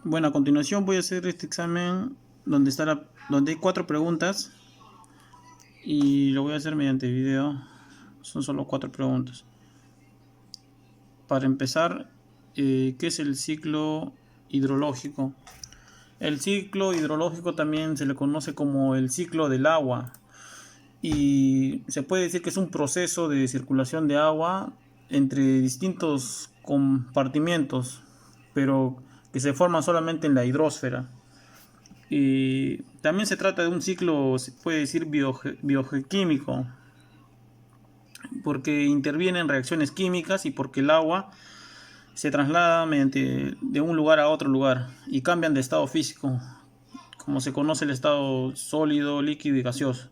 Bueno, a continuación voy a hacer este examen donde hay 4 preguntas y lo voy a hacer mediante video. Son solo 4 preguntas. Para empezar, ¿qué es el ciclo hidrológico? El ciclo hidrológico también se le conoce como el ciclo del agua y se puede decir que es un proceso de circulación de agua entre distintos compartimientos, pero que se forman solamente en la hidrosfera. Y también se trata de un ciclo, se puede decir, biogeoquímico, porque intervienen reacciones químicas y porque el agua se traslada mediante de un lugar a otro lugar y cambian de estado físico, como se conoce el estado sólido, líquido y gaseoso.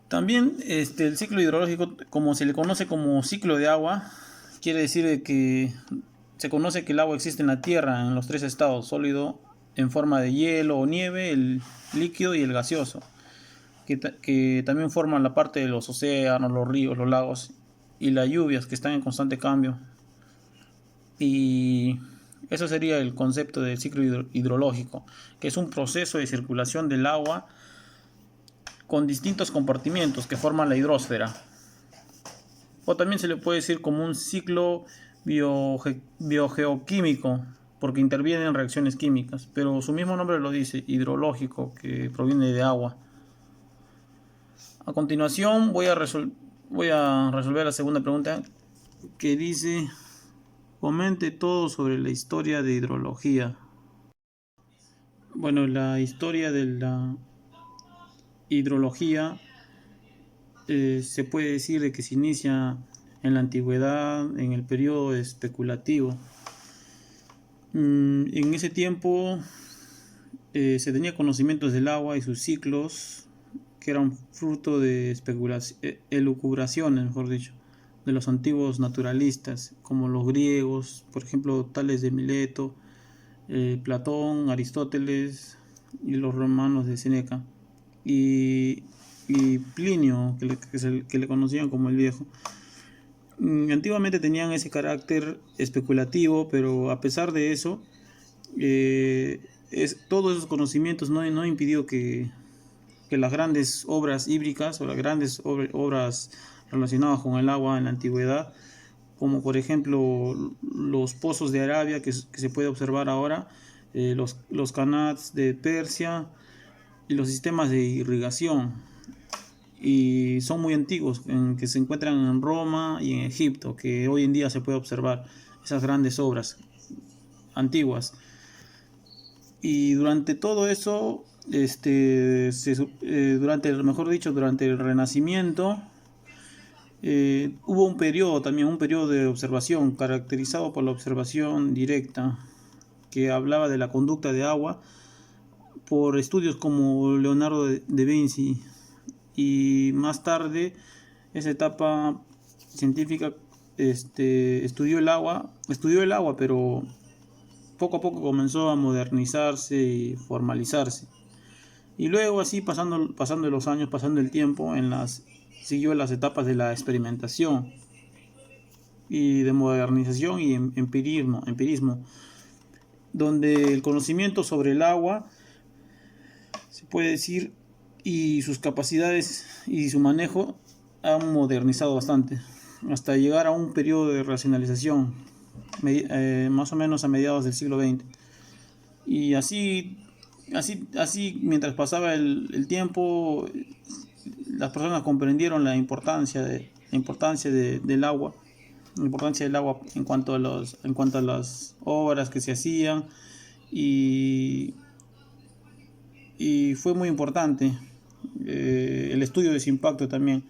También el ciclo hidrológico, como se le conoce como ciclo de agua, quiere decir que se conoce que el agua existe en la Tierra en los 3 estados: sólido en forma de hielo o nieve, el líquido y el gaseoso, que también forman la parte de los océanos, los ríos, los lagos y las lluvias, que están en constante cambio. Y eso sería el concepto del ciclo hidrológico, que es un proceso de circulación del agua con distintos compartimientos que forman la hidrosfera. O también se le puede decir como un ciclo biogeoquímico, porque intervienen reacciones químicas, pero su mismo nombre lo dice, hidrológico, que proviene de agua. A continuación voy a resolver la segunda pregunta, que dice: comente todo sobre la historia de hidrología. Bueno, la historia de la hidrología se puede decir de que se inicia en la antigüedad, en el periodo especulativo. En ese tiempo se tenía conocimientos del agua y sus ciclos, que eran fruto de elucubraciones, mejor dicho, de los antiguos naturalistas, como los griegos, por ejemplo, Tales de Mileto, Platón, Aristóteles y los romanos de Seneca, y, y Plinio, que le conocían como el Viejo. Antiguamente tenían ese carácter especulativo, pero a pesar de eso, todos esos conocimientos no impidió que las grandes obras hídricas o las grandes obras relacionadas con el agua en la antigüedad, como por ejemplo los pozos de Arabia que se puede observar ahora, los canals de Persia y los sistemas de irrigación, y son muy antiguos, que se encuentran en Roma y en Egipto, que hoy en día se puede observar esas grandes obras antiguas. Y durante todo eso, durante el Renacimiento, hubo un periodo de observación caracterizado por la observación directa, que hablaba de la conducta de agua por estudios como Leonardo da Vinci. Y más tarde, esa etapa científica estudió el agua, pero poco a poco comenzó a modernizarse y formalizarse. Y luego, así pasando los años, pasando el tiempo, siguió las etapas de la experimentación y de modernización y empirismo, donde el conocimiento sobre el agua, se puede decir, y sus capacidades y su manejo han modernizado bastante, hasta llegar a un periodo de racionalización, más o menos a mediados del siglo XX. Y así mientras pasaba el tiempo, las personas comprendieron la importancia del agua, en cuanto a las obras que se hacían, y, y fue muy importante el estudio de su impacto también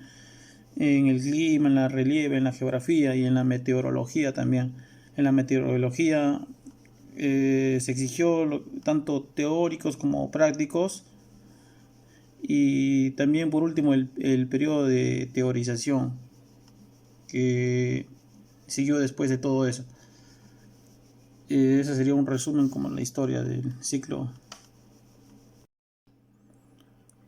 en el clima, en la relieve, en la geografía y en la meteorología también. En la meteorología se exigió tanto teóricos como prácticos, y también por último el periodo de teorización que siguió después de todo eso. Ese sería un resumen como la historia del ciclo.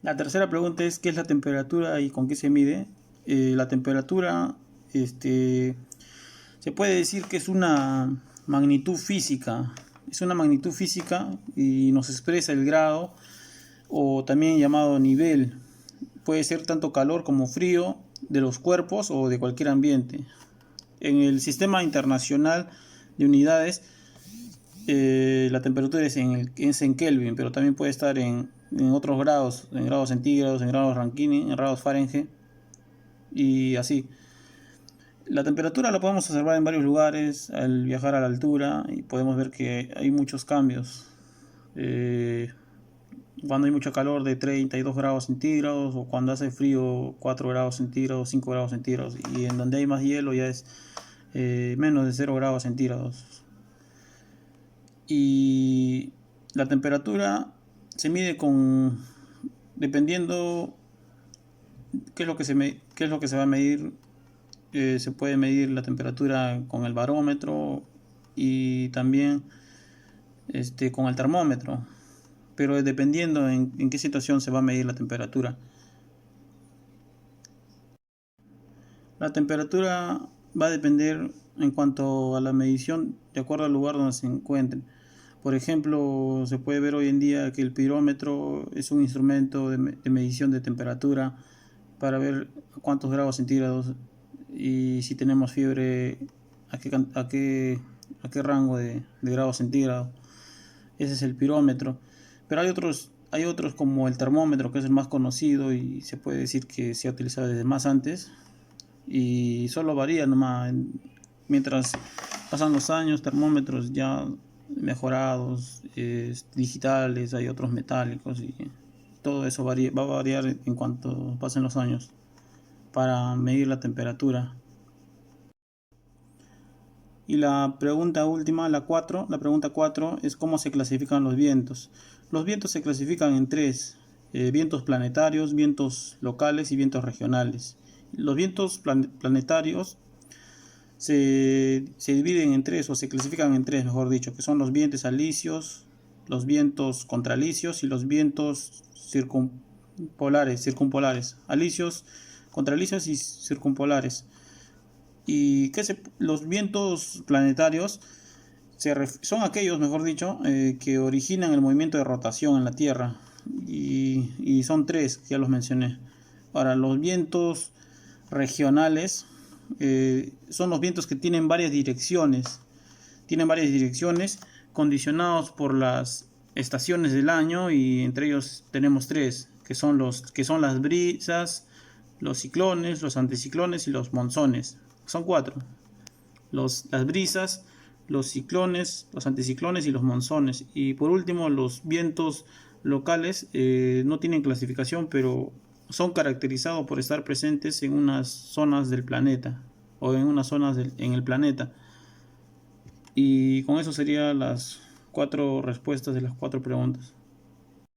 La tercera pregunta es: ¿qué es la temperatura y con qué se mide? La temperatura, se puede decir que es una magnitud física Es una magnitud física y nos expresa el grado, o también llamado nivel. Puede ser tanto calor como frío de los cuerpos o de cualquier ambiente. En el sistema internacional de unidades, la temperatura es en Kelvin, pero también puede estar en otros grados, en grados centígrados, en grados Rankine, en grados Fahrenheit y así. La temperatura la podemos observar en varios lugares al viajar a la altura y podemos ver que hay muchos cambios. Cuando hay mucho calor de 32 grados centígrados, o cuando hace frío 4 grados centígrados, 5 grados centígrados, y en donde hay más hielo ya es menos de 0 grados centígrados. Y la temperatura se mide dependiendo qué es lo que qué es lo que se va a medir. Se puede medir la temperatura con el barómetro y también con el termómetro, pero dependiendo en qué situación se va a medir la temperatura. La temperatura va a depender en cuanto a la medición de acuerdo al lugar donde se encuentren. Por ejemplo, se puede ver hoy en día que el pirómetro es un instrumento de medición de temperatura para ver a cuántos grados centígrados y si tenemos fiebre, a qué rango de grados centígrados. Ese es el pirómetro. Pero hay otros como el termómetro, que es el más conocido y se puede decir que se ha utilizado desde más antes y solo varía nomás. Mientras pasan los años, termómetros ya mejorados, digitales, hay otros metálicos y todo eso va a variar en cuanto pasen los años para medir la temperatura. Y la pregunta última, la pregunta 4 es cómo se clasifican los vientos. Los vientos se clasifican en tres: vientos planetarios, vientos locales y vientos regionales. Los vientos planetarios se dividen en tres, o se clasifican en tres, mejor dicho, que son los vientos alisios, los vientos contralisios y los vientos circumpolares. Alisios, contralisios y circumpolares. Y los vientos planetarios son aquellos, mejor dicho, que originan el movimiento de rotación en la Tierra. Y son tres, ya los mencioné. Ahora, los vientos regionales son los vientos que tienen varias direcciones. Tienen varias direcciones condicionados por las estaciones del año, y entre ellos tenemos tres, que son las brisas, los ciclones, los anticiclones y los monzones. Son cuatro: las brisas, los ciclones, los anticiclones y los monzones. Y por último, los vientos locales no tienen clasificación, pero son caracterizados por estar presentes en unas zonas del planeta, o en unas zonas en el planeta. Y con eso serían las 4 respuestas de las 4 preguntas.